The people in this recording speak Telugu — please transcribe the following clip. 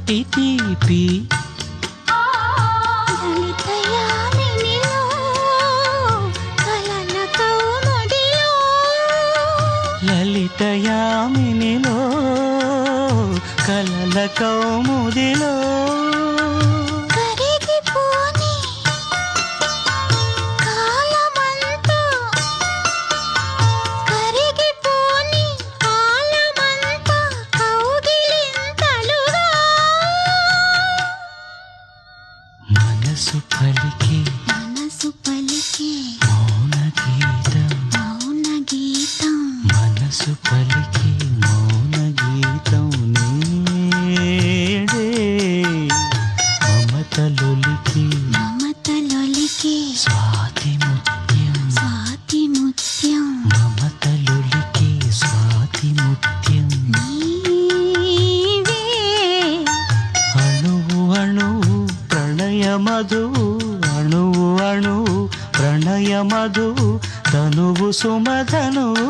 తీపి తీపి లలితయామినిలో కలల కౌముదిలో మనసు పలికి మౌన గీతం మనసు పలికి మౌన గీతం నేడే మమతలొలికి స్వాతి ముత్యం మమతలొలికి స్వాతి ముత్యం అణువు అణువు ప్రణయ మధువు అణువు అణువు ప్రణయ మధువు తనువు సుమధనువు